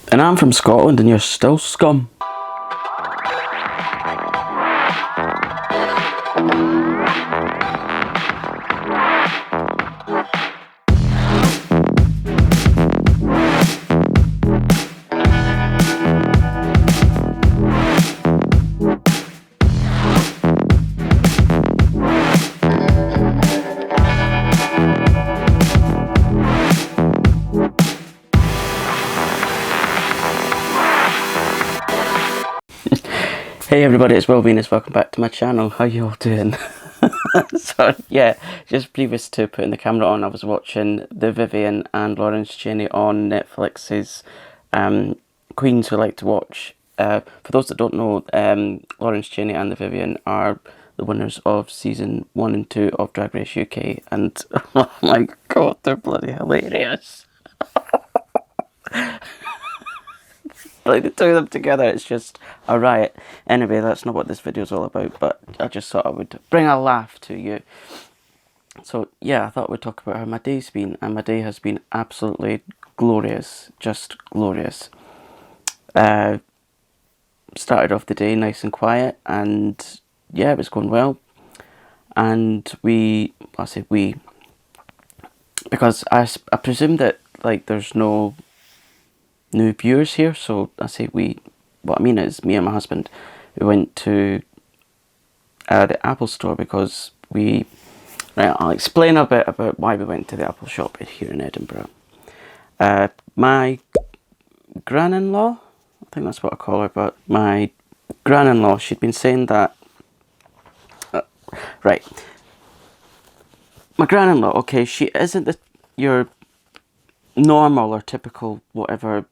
And I'm from Scotland and you're still scum. Hey everybody, it's Will Venus, welcome back to my channel. How you all doing? So yeah, just previous to putting the camera on, I was watching the Vivian and Lawrence Chaney on Netflix's Queens Who Like to Watch. For those that don't know, Lawrence Chaney and the Vivian are the winners of season 1 and 2 of Drag Race UK, and oh my god, they're bloody hilarious. Like the two of them together, it's just a riot. Anyway, that's not what this video is all about, but I just thought I would bring a laugh to you. So yeah, I thought we'd talk about how my day's been, and my day has been absolutely glorious, just glorious. Started off the day nice and quiet, and yeah, it was going well. And I say we, because I presume that like there's no new viewers here, so I say we. What I mean is, me and my husband, we went to the Apple store because right, I'll explain a bit about why we went to the Apple shop here in Edinburgh. My Gran-In-Law, I think that's what I call her, but my Gran-In-Law, she'd been saying that, right, my Gran-In-Law, okay, she isn't your normal or typical whatever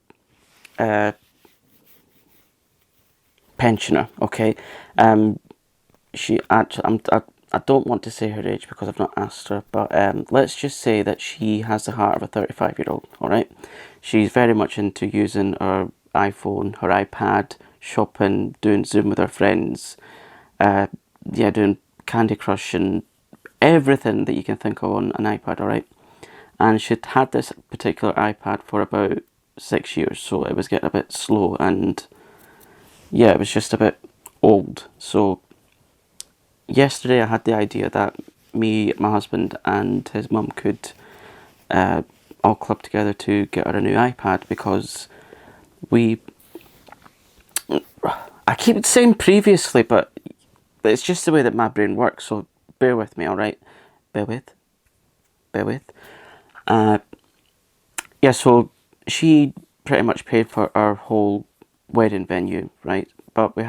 pensioner, okay. She actually, I don't want to say her age because I've not asked her, but let's just say that she has the heart of a 35-year-old. All right, she's very much into using her iPhone, her iPad, shopping, doing Zoom with her friends, yeah, doing Candy Crush and everything that you can think of on an iPad. All right, and she'd had this particular iPad for about 6 years, so it was getting a bit slow, and yeah, it was just a bit old. So yesterday I had the idea that me, my husband and his mum could all club together to get her a new iPad, because I keep saying previously, but it's just the way that my brain works, so bear with me, alright? Bear with. Yeah, so she pretty much paid for our whole wedding venue, right? But we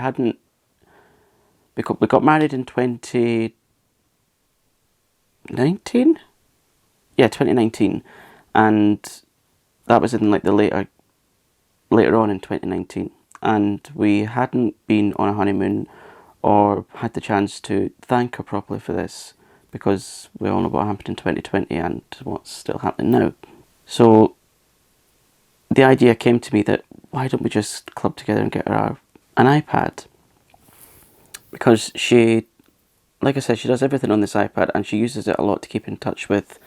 got married in 2019? Yeah, 2019. And that was in like the later on in 2019. And we hadn't been on a honeymoon or had the chance to thank her properly for this, because we all know what happened in 2020 and what's still happening now. So the idea came to me that why don't we just club together and get her an iPad? Because she, like I said, she does everything on this iPad, and she uses it a lot to keep in touch with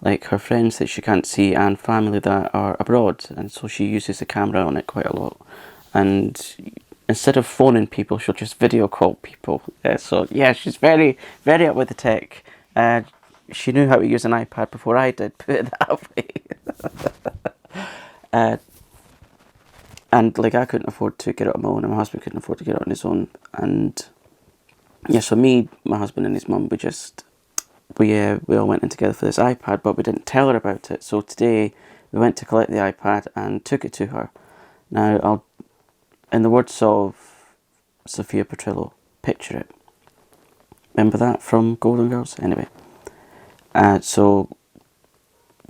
like her friends that she can't see and family that are abroad, and so she uses the camera on it quite a lot. And instead of phoning people, she'll just video call people. So yeah, she's very, very up with the tech. She knew how to use an iPad before I did, put it that way. And like, I couldn't afford to get it on my own, and my husband couldn't afford to get it on his own. And yeah, so me, my husband and his mum, we all went in together for this iPad, but we didn't tell her about it. So today we went to collect the iPad and took it to her. Now, in the words of Sophia Petrillo, picture it. Remember that from Golden Girls? Anyway, so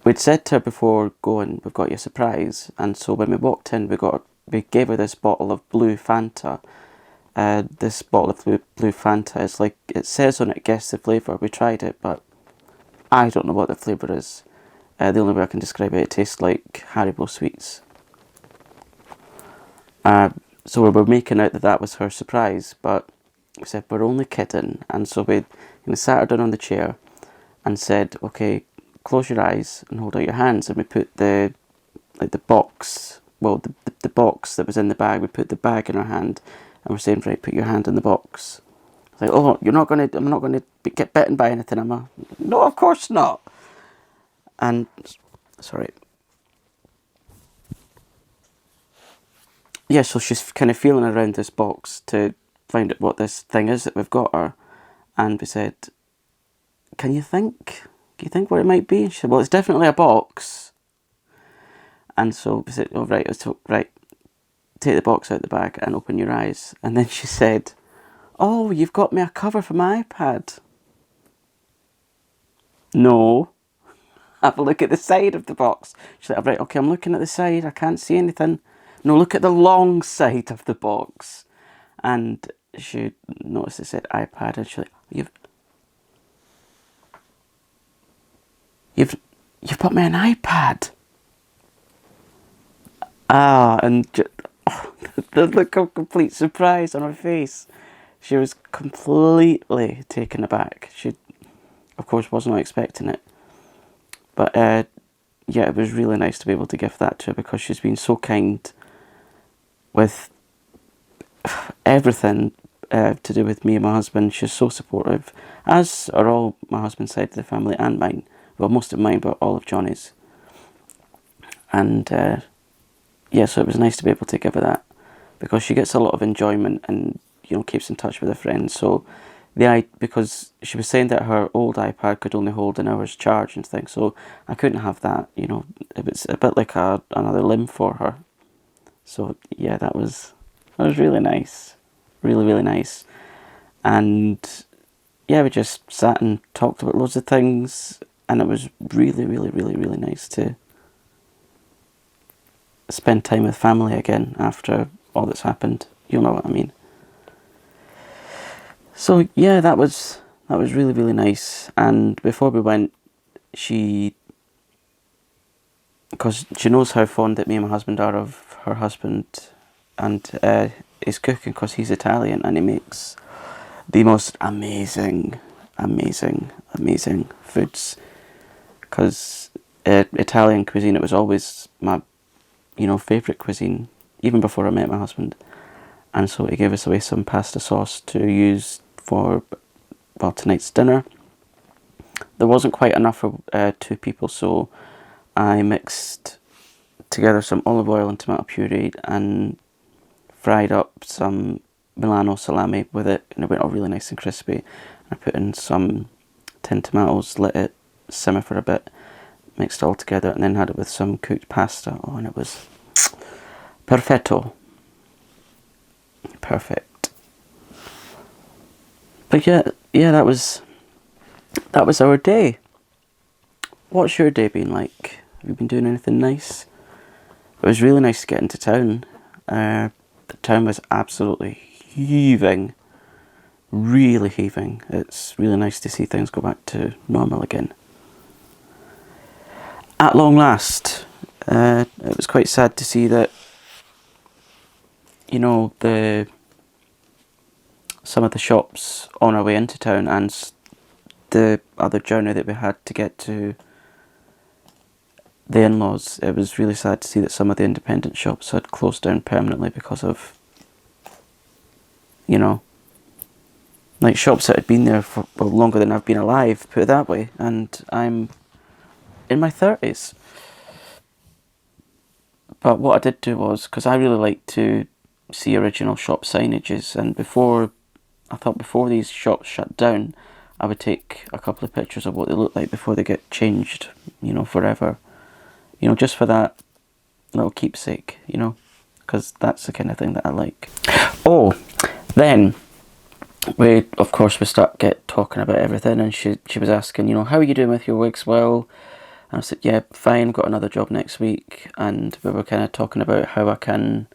we'd said to her before going, we've got you a surprise. And so when we walked in, we gave her this bottle of blue Fanta. This bottle of blue Fanta is like, it says on it, guess the flavour. We tried it, but I don't know what the flavour is. The only way I can describe it, it tastes like Haribo sweets. So we were making out that was her surprise, but we said we're only kidding. And so we sat her down on the chair and said, okay, close your eyes and hold out your hands. And we put the box well, the box that was in the bag. We put the bag in her hand, and we're saying, right, put your hand in the box. It's like, oh, I'm not gonna get bitten by anything, am I? No, of course not. And sorry. Yeah, so she's kind of feeling around this box to find out what this thing is that we've got her. And we said, can you think what it might be? And she said, well, it's definitely a box. And so we said, oh, right, right, take the box out of the bag and open your eyes. And then she said, oh, you've got me a cover for my iPad. No. Have a look at the side of the box. She's like, right, okay, I'm looking at the side. I can't see anything. No, look at the long side of the box. And she noticed it said iPad, and she's like, you've bought me an iPad. And the look of complete surprise on her face. She was completely taken aback. She, of course, was not expecting it. But yeah, it was really nice to be able to give that to her, because she's been so kind with everything to do with me and my husband. She's so supportive, as are all my husband's side of the family and mine. Well, most of mine, but all of Johnny's. And yeah, so it was nice to be able to give her that, because she gets a lot of enjoyment and, you know, keeps in touch with her friends. So because she was saying that her old iPad could only hold an hour's charge and things, so I couldn't have that. You know, it was a bit like another limb for her. So yeah, that was really nice, really nice. And yeah, we just sat and talked about loads of things, and it was really nice to spend time with family again after all that's happened. You'll know what I mean. So yeah, that was really nice. And before we went, because she knows how fond that me and my husband are of her husband and his cooking, because he's Italian and he makes the most amazing foods. Because Italian cuisine, it was always my, you know, favourite cuisine, even before I met my husband. And so he gave us away some pasta sauce to use for, well, tonight's dinner. There wasn't quite enough for 2 people, so I mixed together some olive oil and tomato puree and fried up some Milano salami with it, and it went all really nice and crispy. I put in some tinned tomatoes, let it simmer for a bit, mixed it all together, and then had it with some cooked pasta. Oh, and it was perfetto. Perfect. But yeah, that was our day. What's your day been like? Have you been doing anything nice? It was really nice to get into town. The town was absolutely heaving. Really heaving. It's really nice to see things go back to normal again. At long last, it was quite sad to see that, you know, some of the shops on our way into town and the other journey that we had to get to the in-laws, it was really sad to see that some of the independent shops had closed down permanently because of, you know, like shops that had been there for, well, longer than I've been alive, put it that way, and I'm in my 30s. But what I did do was, because I really like to see original shop signages, and I thought before these shops shut down, I would take a couple of pictures of what they look like before they get changed, you know, forever. You know, just for that little keepsake, you know, because that's the kind of thing that I like. Oh, then we start talking about everything, and she was asking, you know, how are you doing with your wigs? Well, and I said, yeah, fine, got another job next week, and we were kind of talking about how I can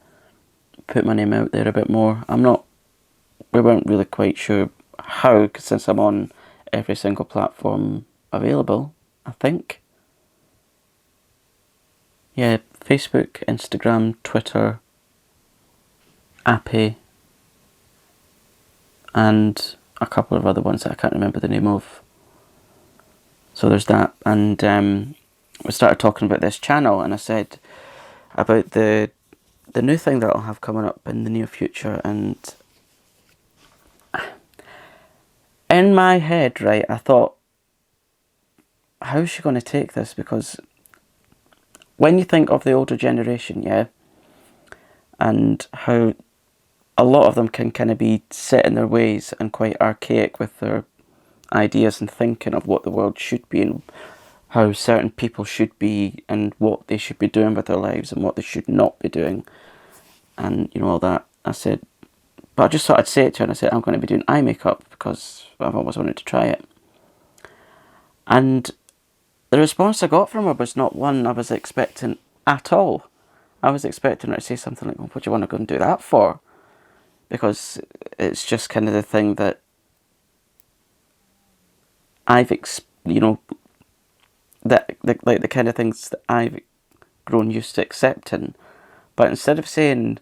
put my name out there a bit more. We weren't really quite sure how, since I'm on every single platform available, I think. Yeah, Facebook, Instagram, Twitter, Appy, and a couple of other ones that I can't remember the name of. So there's that, and we started talking about this channel, and I said about the the new thing that I'll have coming up in the near future, and in my head, right, I thought, how is she going to take this? Because when you think of the older generation, yeah, and how a lot of them can kind of be set in their ways and quite archaic with their ideas and thinking of what the world should be and how certain people should be and what they should be doing with their lives and what they should not be doing, and all that. I said, but I just thought I'd say it to her, and I said, I'm going to be doing eye makeup because I've always wanted to try it. And the response I got from her was not one I was expecting at all. I was expecting her to say something like, well, what do you want to go and do that for? Because it's just kind of the thing that I've, that like the kind of things that I've grown used to accepting. But instead of saying,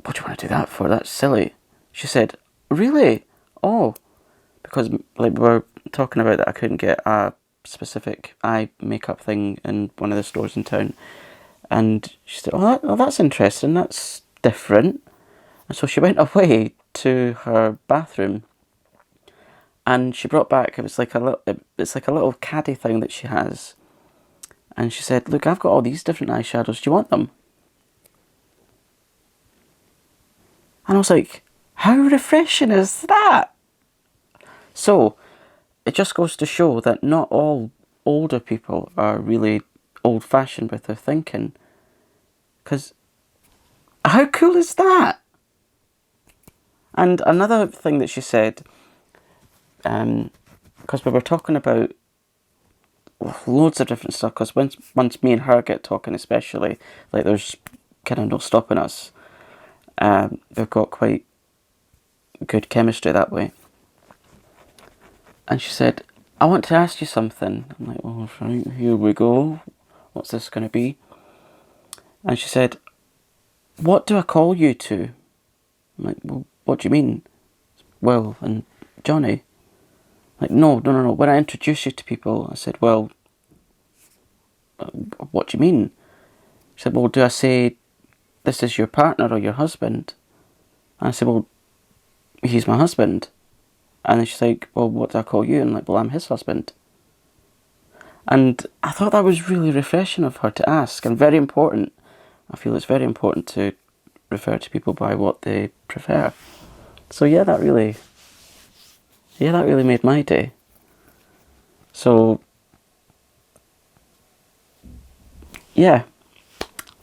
what do you want to do that for? That's silly. She said, really? Oh, because like we were talking about that I couldn't get a specific eye makeup thing in one of the stores in town. And she said, oh, that's interesting. That's different. And so she went away to her bathroom, and she brought back, it's like a little caddy thing that she has. And she said, look, I've got all these different eyeshadows. Do you want them? And I was like, how refreshing is that? So it just goes to show that not all older people are really old-fashioned with their thinking. Because how cool is that? And another thing that she said, because we were talking about loads of different stuff, because once me and her get talking especially, like there's kind of no stopping us. We've got quite good chemistry that way. And she said, I want to ask you something. I'm like, oh, right, here we go. What's this going to be? And she said, what do I call you to? I'm like, well, what do you mean? Will and Johnny. Like, no. When I introduce you to people, I said, well, what do you mean? She said, well, do I say, this is your partner or your husband? And I said, well, he's my husband. And then she's like, well, what do I call you? And I'm like, well, I'm his husband. And I thought that was really refreshing of her to ask, and very important. I feel it's very important to refer to people by what they prefer. So yeah, that really made my day. So yeah,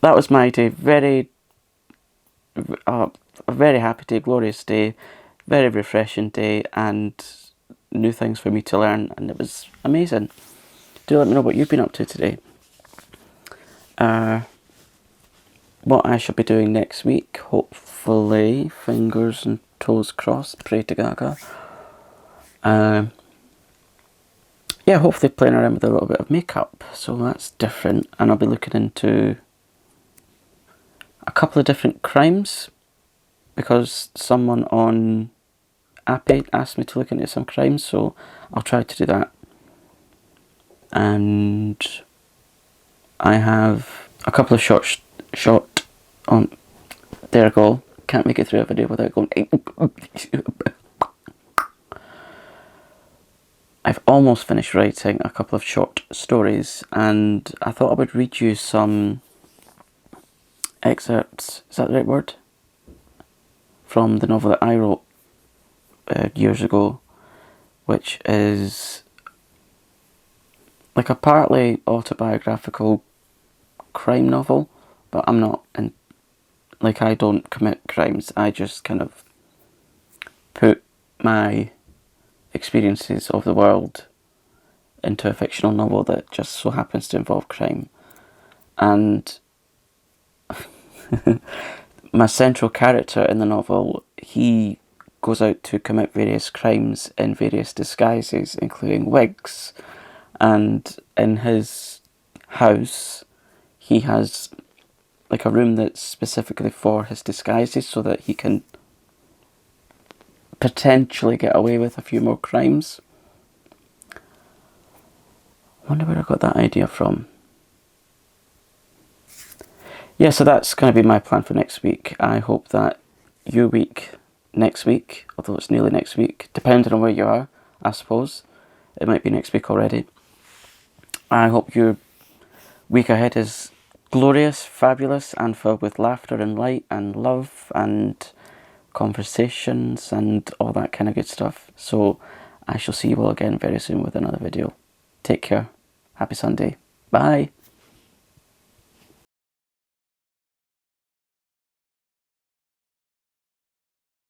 that was my day. A very happy day, glorious day, very refreshing day, and new things for me to learn, and it was amazing. Do let me know what you've been up to today. What I shall be doing next week, hopefully, fingers and toes crossed, pray to Gaga. Yeah, hopefully playing around with a little bit of makeup, so that's different, and I'll be looking into a couple of different crimes, because someone on Appy asked me to look into some crimes, so I'll try to do that. And I have a couple of short on. There I go. Can't make it through a video without going. I've almost finished writing a couple of short stories, and I thought I would read you some excerpts. Is that the right word? From the novel that I wrote years ago, which is like a partly autobiographical crime novel, but I'm not, and like I don't commit crimes. I just kind of put my experiences of the world into a fictional novel that just so happens to involve crime. And my central character in the novel, he goes out to commit various crimes in various disguises, including wigs. And in his house, he has like a room that's specifically for his disguises, so that he can potentially get away with a few more crimes. I wonder where I got that idea from. Yeah, so that's going to be my plan for next week. I hope that your week next week, although it's nearly next week, depending on where you are, I suppose. It might be next week already. I hope your week ahead is glorious, fabulous, and filled with laughter and light and love and conversations and all that kind of good stuff. So I shall see you all again very soon with another video. Take care. Happy Sunday. Bye.